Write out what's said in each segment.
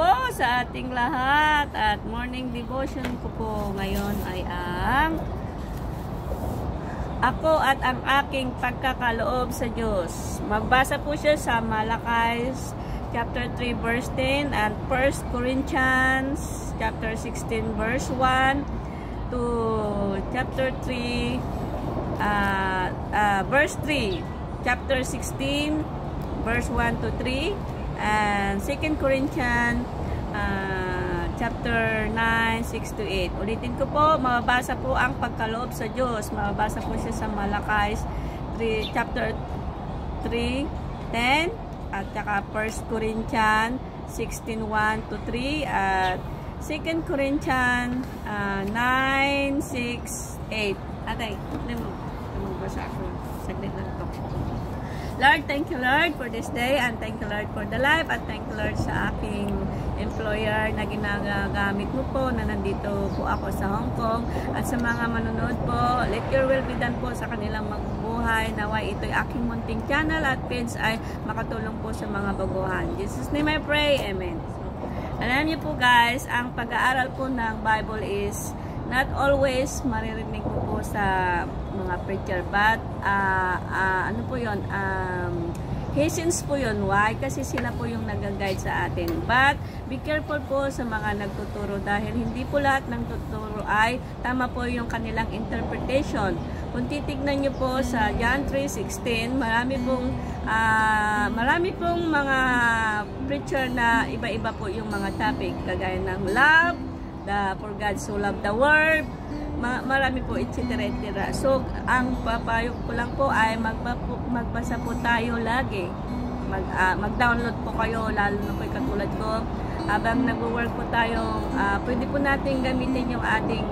po sa ating lahat at morning devotion ko po ngayon ay ang ako at ang aking pagkakaloob sa Diyos. Magbasa po siya sa Malakay chapter 3 verse 10 and 1 Corinthians chapter 16 verse 1 to chapter 3 verse 3, chapter 16 verse 1 to 3, and 2 Corinthians chapter 9, 6 to 8. Ulitin ko po, mababasa po ang pagkaloob sa Diyos. Mababasa po siya sa Malakay 3, chapter 3, 10, at saka 1 Corinthians 16, 1 to 3, at 2 Corinthians 9, 6, 8. Atay, magbasa ako. Saglit lang ito. Lord, thank you Lord for this day, and thank you Lord for the life, at thank you Lord sa aking employer na ginagamit mo po na nandito po ako sa Hong Kong, at sa mga manonood po, let your will be done po sa kanilang magbubuhay. Naway ito'y aking munting channel at page ay makatulong po sa mga baguhan. In Jesus' name I pray, Amen. Alam niyo po guys, ang pag-aaral po ng Bible is not always maririnig ko po sa mga preacher, but ano po yun, Hesins po yun. Why? Kasi sila po yung nag-guide sa atin. But be careful po sa mga nagtuturo, dahil hindi po lahat ng tuturo ay tama po yung kanilang interpretation. Kung titignan nyo po sa John 3:16, marami pong mga preacher na iba-iba po yung mga topic, kagaya ng love, for God so loved the world, marami po, etc. etc. So, ang papayo ko lang po ay magbasa po tayo lagi. Mag-download po kayo, lalo na po katulad ko. Habang nag-work po tayo, pwede po natin gamitin yung ating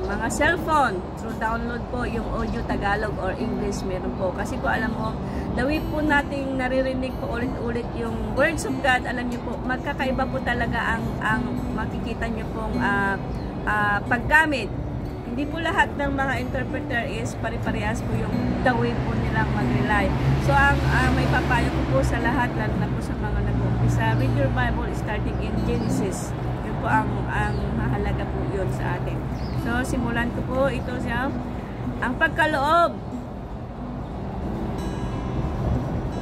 mga cellphone. Through download po yung audio Tagalog or English, meron po. Kasi po alam mo, the way po nating naririnig po ulit-ulit yung words of God, alam niyo po, magkakaiba po talaga ang makikita niyo pong paggamit. Hindi po lahat ng mga interpreter is pare-parehas po yung the way po nilang mag-rely. So, ang may papayo ko po sa lahat, lalo na po sa mga nag-umpisa, read your Bible starting in Genesis. Yun po ang mahalaga po yun sa atin. So, simulan ko po ito siya. Ang pagkaloob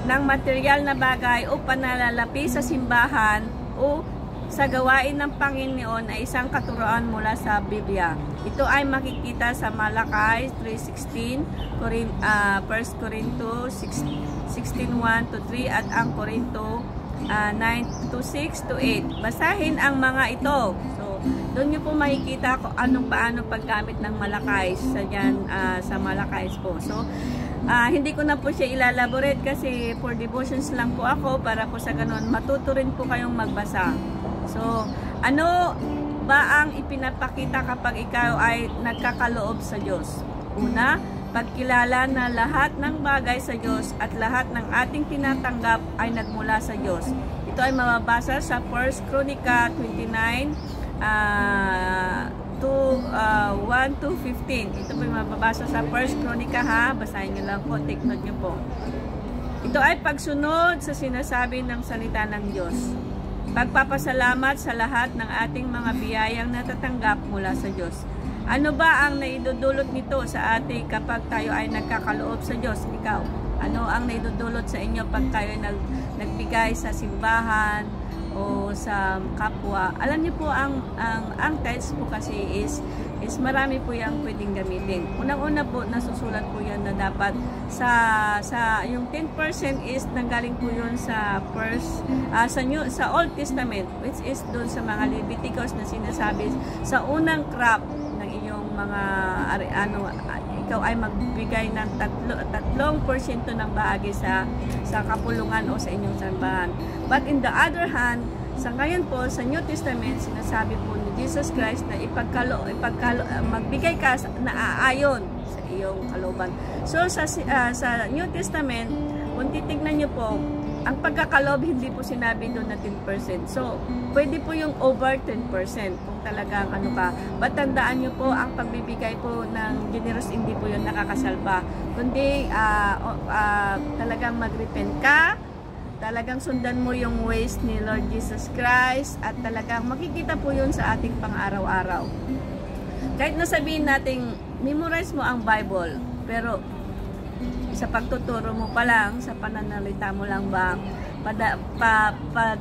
ng material na bagay o panalalapi sa simbahan o sa gawain ng Panginoon ay isang katuruan mula sa Biblia. Ito ay makikita sa Malakay 3:16, 1 Corinto 16:1 to 3, at ang Corinto 9:6 to 8. Basahin ang mga ito. So, doon nyo po makikita kung paano paggamit ng Malakay sa Malakay po. So, hindi ko na po siya ilalaborate kasi for devotions lang po ako, para po sa ganun matuto rin po kayong magbasa. So, ano ba ang ipinapakita kapag ikaw ay nagkakaloob sa Diyos? Una, pagkilala na lahat ng bagay sa Diyos at lahat ng ating tinatanggap ay nagmula sa Diyos. Ito ay mababasa sa 1 Chronica 29 1 to 15. Ito po yung mababasa sa 1 Chronica ha. Basahin nyo lang po, take note nyo po. Ito ay pagsunod sa sinasabi ng salita ng Diyos. Pagpapasalamat sa lahat ng ating mga biyayang natatanggap mula sa Diyos. Ano ba ang naidudulot nito sa atin kapag tayo ay nagkakaloob sa Diyos? Ikaw, ano ang naidudulot sa inyo pag tayo nagbigay sa simbahan o sa kapwa? Alam niyo po, ang tithes po kasi is marami po yung pwedeng gamitin. Unang-una po, nasusulat po yan na dapat sa yung 10% is nanggaling po yun sa sa Old Testament, which is doon sa mga Leviticus na sinasabi sa unang crop ng iyong mga ikaw ay magbigay ng 3% ng bahagi sa kapulungan o sa inyong sambahan. But in the other hand, sa ngayon po, sa New Testament, sinasabi po ni Jesus Christ na magbigay ka na aayon sa iyong kalooban. So, sa New Testament, kung titignan nyo po, ang pagkakaloob, hindi po sinabi doon na 10%. So, pwede po yung over 10% kung talagang ano ka. But tandaan nyo po, ang pagbibigay po ng generous, hindi po yun nakakasalba. Kundi talagang mag-repent ka, talagang sundan mo yung ways ni Lord Jesus Christ at talagang makikita po yun sa ating pang-araw-araw. Kahit nasabihin natin, memorize mo ang Bible, pero sa pagtuturo mo pa lang, sa pananalita mo lang ba,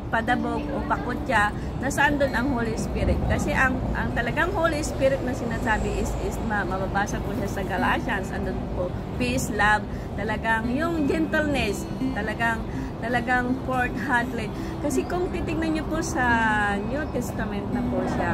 padabog o pakutya, nasaan doon ang Holy Spirit? Kasi ang talagang Holy Spirit na sinasabi is mababasa po siya sa Galatians, andun po, peace, love, talagang yung gentleness, talagang court-handed. Kasi kung titignan niyo po sa New Testament na po siya,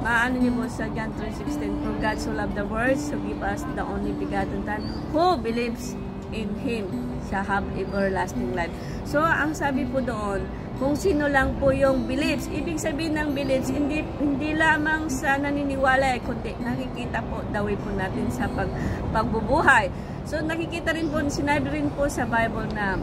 maano niyo po sa John 3:16, for God so loved the world, so give us the only begotten Son, who believes in Him shall have everlasting life. So, ang sabi po doon, kung sino lang po yung believes, ibig sabihin ng believes, hindi lamang sa naniniwala, kundi nakikita po, daway po natin sa pagbubuhay. So, nakikita rin po, sinabi rin po sa Bible na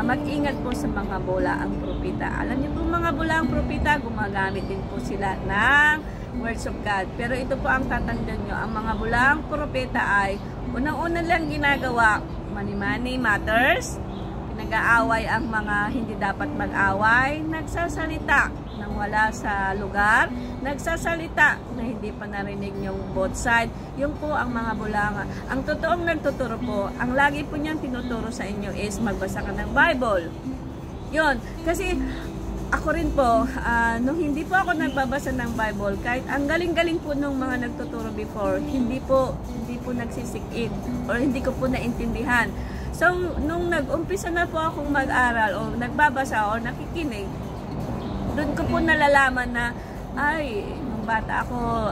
mag-ingat po sa mga bulaang propeta. Alam niyo po, mga bulaang propeta, gumagamit din po sila ng words of God. Pero ito po ang tatandaan nyo, ang mga bulaang propeta ay unang-una lang ginagawa, money matters, pinag-aaway ang mga hindi dapat mag-away, nagsasalita nang wala sa lugar, nagsasalita na hindi pa narinig yung both side. Yung po ang mga bulanga. Ang totoong nagtuturo po, ang lagi po niyang tinuturo sa inyo is magbasa ka ng Bible. Yun, kasi ako rin po, nung hindi po ako nagbabasa ng Bible, kahit ang galing-galing po nung mga nagtuturo before, hindi po nagsisik-in or hindi ko po naintindihan. So, nung nag-umpisa na po akong mag-aral o nagbabasa o nakikinig, doon ko po nalalaman na, ay, nung bata ako,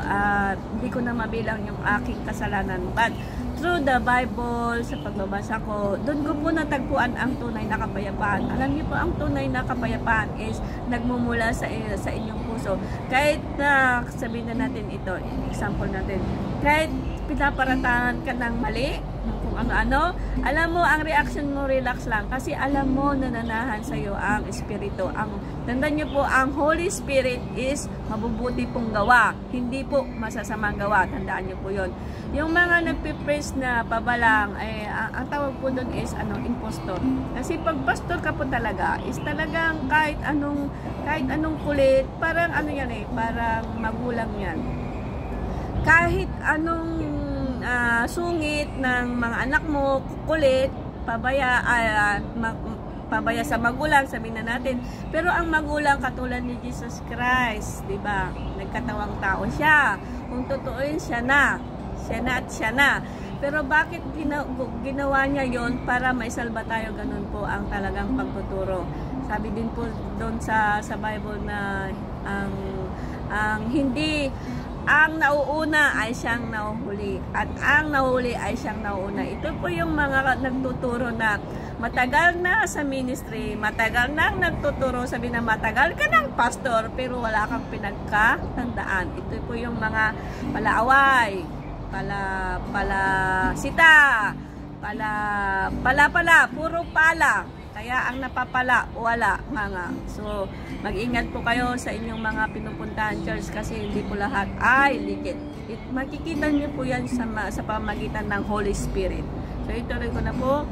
hindi ko na mabilang yung aking kasalanan. But, through the Bible, sa pagbabasa ko, doon ko po natagpuan ang tunay na kapayapaan. Alam niyo po, ang tunay na kapayapaan is nagmumula sa inyong puso. Kahit na, sabihin na natin ito, example natin, kahit pinaparatangan ka ng mali, kung ano-ano, alam mo, ang reaction mo, relax lang. Kasi alam mo, nananahan sa'yo ang Espiritu. Tandaan niyo po, ang Holy Spirit is mabubuti pong gawa. Hindi po masasamang gawa. Tandaan niyo po yun. Yung mga nagpipraise na pabalang, ang tawag po doon is impostor. Kasi pag pastor ka po talaga, is talagang kahit anong kulit, parang parang magulang yan. Kahit anong sungit ng mga anak mo, kulit, pabaya sa magulang, sabihin na natin. Pero ang magulang katulad ni Jesus Christ, di ba? Nagkatawang tao siya. Kung totooin, siya na at siya na. Pero bakit ginawa niya yon? Para maisalba tayo, ganun po ang talagang pagtuturo. Sabi din po doon sa Bible na ang nauuna ay siyang nauhuli at ang nauhuli ay siyang nauuna. Ito po yung mga nagtuturo na matagal na sa ministry, matagal na nagtuturo, sabi na matagal ka ng pastor pero wala kang pinagkatandaan. Ito po yung mga palaaway, pala, puro pala. Kaya ang napapala, wala mga. So, mag-ingat po kayo sa inyong mga pinupuntahan church kasi hindi po lahat ay legit. Makikita niyo po yan sa pamagitan ng Holy Spirit. So, ituloy ko na po.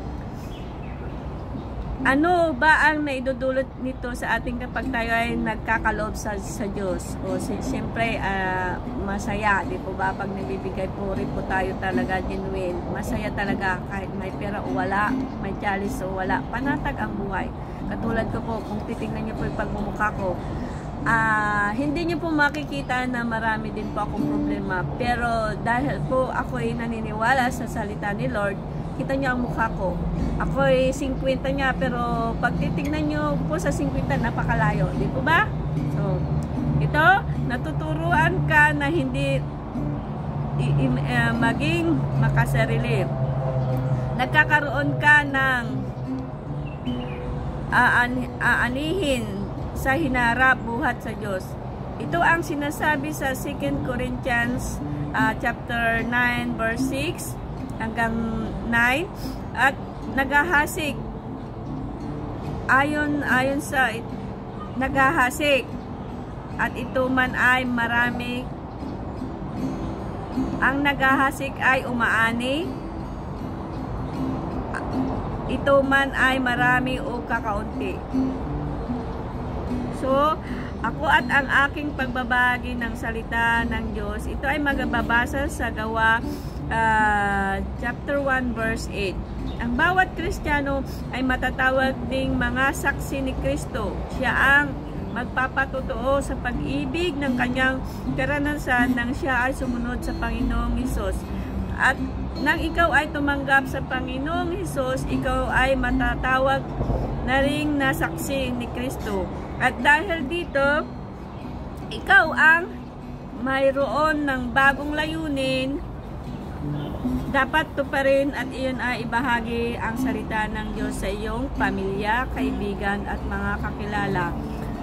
Ano ba ang naidudulot nito sa ating kapag tayo ay nagkakaloob sa Diyos? O siyempre, masaya, di po ba? Pag nabibigay po rin po tayo talaga genuine. Masaya talaga kahit may pera o wala, may chalice o wala. Panatag ang buhay. Katulad ko po, kung titingnan niyo po yung pagmumukha ko, hindi niyo po makikita na marami din po akong problema. Pero dahil po ako ay naniniwala sa salita ni Lord, kita niyo ang mukha ko. Ako ay 50 niya, pero pag titignan niyo po sa 50, napakalayo. Di po ba? So, ito, natuturuan ka na hindi maging makasarili. Nagkakaroon ka ng aanihin sa hinarap buhat sa Diyos. Ito ang sinasabi sa 2 Corinthians chapter 9 verse 6 hanggang 9, at naghahasik ayon sa naghahasik, at ito man ay marami. Ang naghahasik ay umaani, ito man ay marami o kakaunti. So, ako at ang aking pagbabahagi ng salita ng Diyos, ito ay magababasa sa Gawa chapter 1 verse 8. Ang bawat Kristiyano ay matatawag ding mga saksi ni Kristo. Siya ang magpapatotoo sa pag-ibig ng kanyang karanasan nang siya ay sumunod sa Panginoong Hesus. At nang ikaw ay tumanggap sa Panginoong Hesus, ikaw ay matatawag na ring nasaksi ni Kristo. At dahil dito, ikaw ang mayroon ng bagong layunin, dapat tuparin at iyon ay ibahagi ang salita ng Diyos sa iyong pamilya, kaibigan at mga kakilala.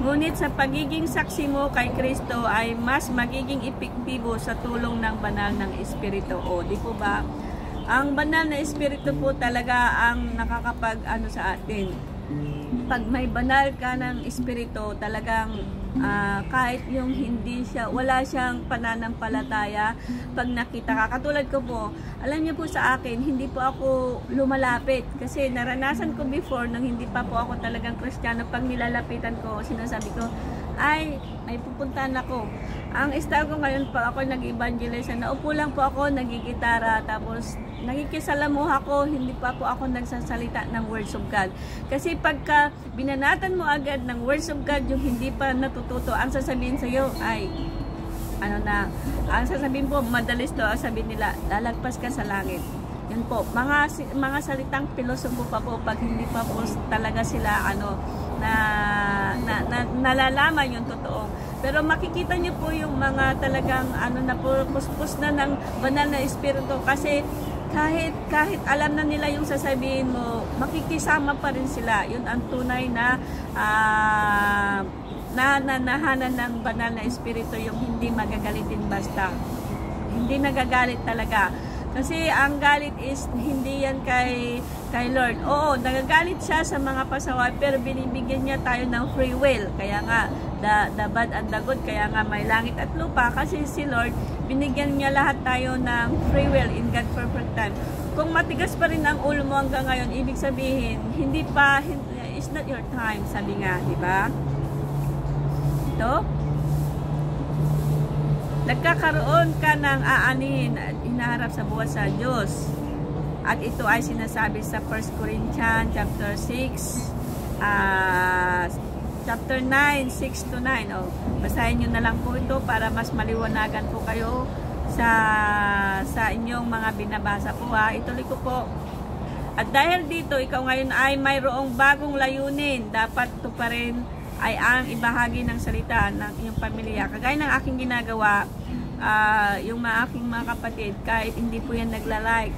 Ngunit sa pagiging saksi mo kay Kristo ay mas magiging epektibo sa tulong ng banal ng Espiritu. O, di po ba? Ang banal na Espiritu po talaga ang nakakapag-ano sa atin. Pag may banal ka ng Espiritu, talagang kahit yung hindi siya, wala siyang pananampalataya, pag nakita ka, katulad ko po, alam niyo po sa akin, hindi po ako lumalapit, kasi naranasan ko before, nang hindi pa po ako talagang Kristiyano, pag nilalapitan ko, sinasabi ko, ay, may pupuntahan ako. Ang style ko ngayon, pag ako nag-evangelize, naupo lang po ako, nagigitara, tapos nakikisalamuha ko, hindi pa po ako nagsasalita ng words of God. Kasi pagka binanatan mo agad ng words of God, yung hindi pa natututo, ang sasabihin sa iyo ay, ang sasabihin po, madalis to, ang sabihin nila, lalagpas ka sa langit. Yun po, mga salitang pilosopo pa po, pag hindi pa po talaga sila, nalalaman yung totoo. Pero makikita nyo po yung mga talagang, na po, puspos na ng banal na Espiritu, kasi kahit alam na nila yung sasabihin mo, makikisama pa rin sila. Yun ang tunay na nahanan ng banal na Espiritu, yung hindi magagalitin basta. Hindi nagagalit talaga. Kasi ang galit is hindi yan kay Lord. Oo, nagagalit siya sa mga pasaway, pero binibigyan niya tayo ng free will. Kaya nga, the bad and the good, kaya nga may langit at lupa, kasi si Lord, binigyan niya lahat tayo ng free will in God's perfect time. Kung matigas pa rin ang ulo mo hanggang ngayon, ibig sabihin, it's not your time, sabi nga, di ba? Ito, nagkakaroon ka ng aanin at hinaharap sa buwas sa Diyos. At ito ay sinasabi sa 1 Corinthians chapter 6, chapter 9, 6 to 9. Basahin nyo na lang po ito para mas maliwanagan po kayo sa inyong mga binabasa po, ha. Ituloy ko po. At dahil dito, ikaw ngayon ay mayroong bagong layunin. Dapat ito pa rin ay ang ibahagi ng salita ng iyong pamilya. Kagaya ng aking ginagawa, yung aking mga kapatid, kahit hindi po yan nagla-like,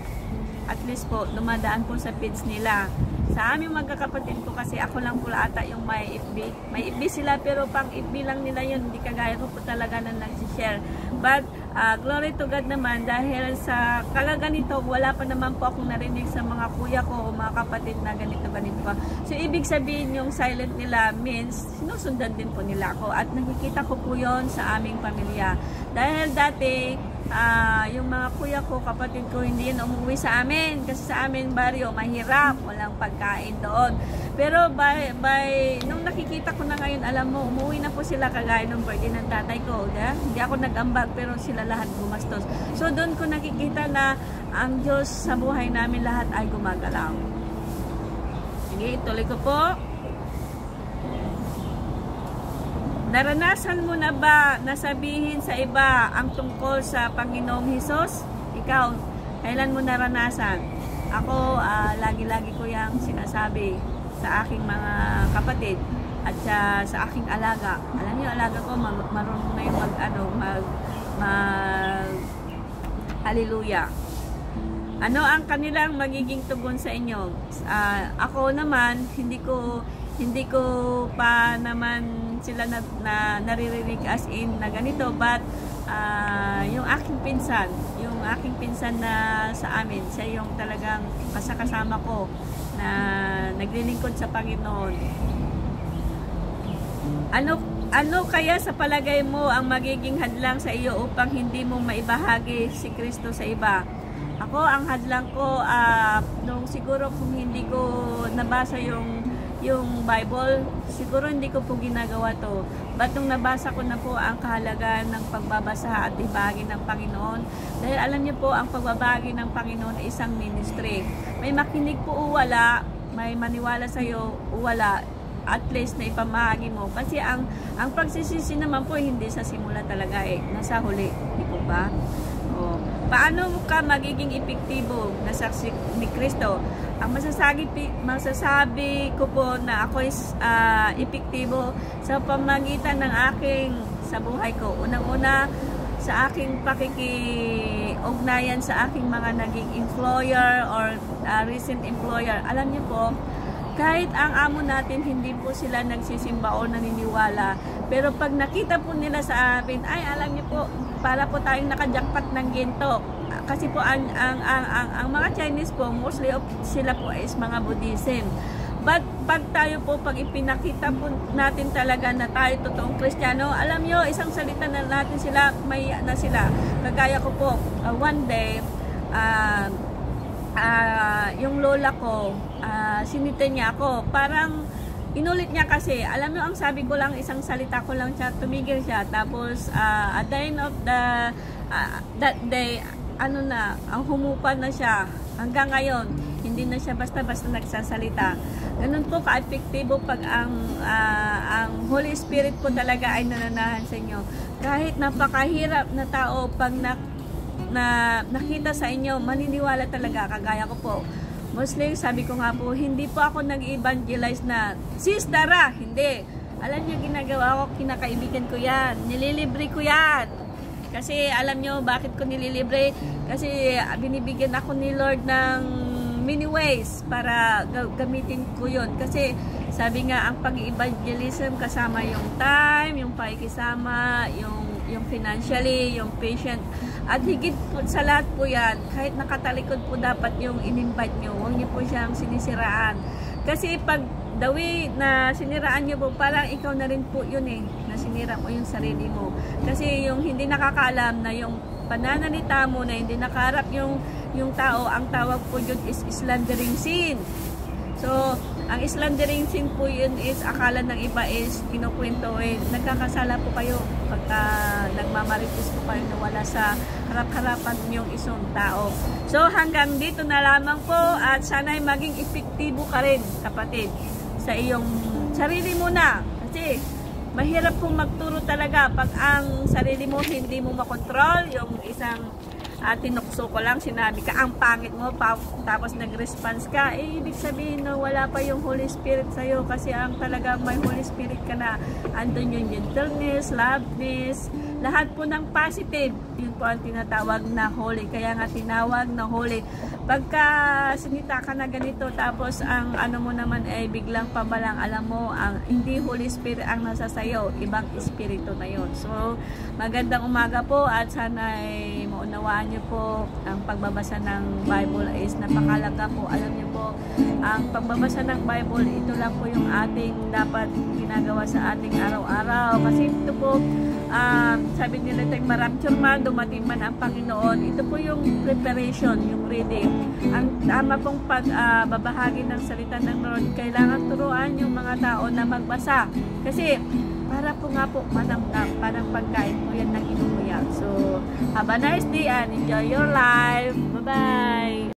at least po, dumadaan po sa page nila. Sa aming magkakapatid po, kasi ako lang po ata yung may FB. May FB sila, pero pang FB lang nila yun. Hindi kagaya ko po talaga na nagsishare. But, glory to God naman, dahil sa kagaganito, wala pa naman po akong narinig sa mga kuya ko o mga kapatid na ganito pa. So, ibig sabihin yung silent nila means, sinusundan din po nila ako. At nakikita ko po yun sa aming pamilya. Dahil dati, yung mga kuya ko, kapatid ko, hindi yun umuwi sa amin. Kasi sa amin baryo, mahirap. Walang pagkain doon. Pero nung nakikita ko na ngayon, alam mo, umuwi na po sila kagaya ng birthday ng tatay ko. Hindi ako nag-ambag, pero sila lahat gumastos. So doon ko nakikita na ang Diyos sa buhay namin lahat ay gumagalaw. Sige, ituloy ko po. Naranasan mo na ba na sabihin sa iba ang tungkol sa Panginoong Hesus? Ikaw, kailan mo naranasan? Ako, lagi-lagi ko yung sinasabi sa aking mga kapatid at sa aking alaga. Alam niyo, alaga ko, marunong na yung hallelujah. Ano ang kanilang magiging tugon sa inyo? Ako naman, hindi ko pa naman sila naririnig as in na ganito, but yung aking pinsan na sa amin, siya yung talagang kasama ko na naglilingkod sa Panginoon. Ano kaya sa palagay mo ang magiging hadlang sa iyo upang hindi mo maibahagi si Kristo sa iba? Ako, ang hadlang ko, nung siguro kung hindi ko nabasa yung Bible, siguro hindi ko po ginagawa to. But nung nabasa ko na po ang kahalagaan ng pagbabasa at ibagi ng Panginoon, dahil alam niyo po, ang pagbabagi ng Panginoon ay isang ministry. May makinig po o wala, may maniwala sa'yo o wala, at least na ipamahagi mo. Kasi ang pagsisisi naman po, hindi sa simula talaga nasa huli. Di po ba? O, paano ka magiging epektibo na saksi ni Kristo? Ang masasabi ko po na ako is epektibo sa pamagitan ng sa buhay ko. Unang-una, sa aking pakikiugnayan sa aking mga naging employer or recent employer. Alam niyo po, kahit ang amo natin hindi po sila nagsisimba o naniniwala, pero pag nakita po nila sa amin, ay alam niyo po, para po tayong nakajakpat ng ginto. Kasi po ang mga Chinese po, mostly sila po is mga Buddhism. But pag tayo po, pag ipinakita po natin talaga na tayo totoong Kristiyano, alam nyo, isang salita na natin sila, may na sila. Kagaya ko po, one day, yung lola ko, sinita niya ako. Parang inulit niya kasi, alam mo, ang sabi ko lang, isang salita ko lang siya, tumigil siya. Tapos, at the end of that day, ang humupa na siya. Hanggang ngayon, hindi na siya basta-basta nagsasalita. Ganun po ka-epektibo pag ang Holy Spirit po talaga ay nananahan sa inyo. Kahit napakahirap na tao, pag nakita sa inyo, maniniwala talaga. Kagaya ko po, mostly, sabi ko nga po, hindi po ako nag-evangelize na, sis, tara! Hindi. Alam niyo, ginagawa ko, kinakaibigan ko yan. Nililibre ko yan. Kasi alam niyo, bakit ko nililibre? Kasi binibigyan ako ni Lord ng many ways para gamitin ko yun. Kasi sabi nga, ang pag-evangelism kasama yung time, yung pakikisama, yung financially, yung patient. At higit po sa lahat po yan, kahit nakatalikod po dapat yung in-invite nyo, huwag nyo po siyang sinisiraan. Kasi pag the way na siniraan nyo po, parang ikaw na rin po yun na sinira mo yung sarili mo. Kasi yung hindi nakakaalam na yung pananalita mo na hindi nakaharap yung tao, ang tawag po yun is slandering sin. So, ang slandering sin po yun is akala ng iba is kinukwento nagkakasala po kayo pagka nagmamarites po kayo na wala sa harap-harapan yung isang tao. So, hanggang dito na lamang po at sana'y maging epektibo ka rin, kapatid, sa iyong sarili mo na. Kasi, mahirap pong magturo talaga pag ang sarili mo hindi mo makontrol. Yung isang tinukso ko lang, sinabi ka, ang pangit mo, tapos nag-response ka, ibig sabihin na wala pa yung Holy Spirit sa'yo. Kasi ang talagang may Holy Spirit ka na, andun yung gentleness, loveness, lahat po ng positive, yun po ang tinatawag na holy. Kaya nga tinawag na holy. Pagka sinita ka na ganito, tapos ang mo naman ay biglang pabalang, alam mo, ang hindi Holy Spirit ang nasa sayo, ibang espiritu na yun. So, magandang umaga po at sana ay maunawaan nyo po ang pagbabasa ng Bible is napakalaga po. Alam nyo po, ang pagbabasa ng Bible, ito lang po yung ating dapat ginagawa sa ating araw-araw. Kasi ito po, sabi nila tayong marapture man, dumating man ang Panginoon, ito po yung preparation, yung reading. Ang tama pong pagbabahagi ng salita ng Lord, kailangan turuan yung mga tao na magbasa. Kasi, para po nga po manamnam, parang pagkain po yan ng inumuyan. So, have a nice day and enjoy your life. Bye-bye!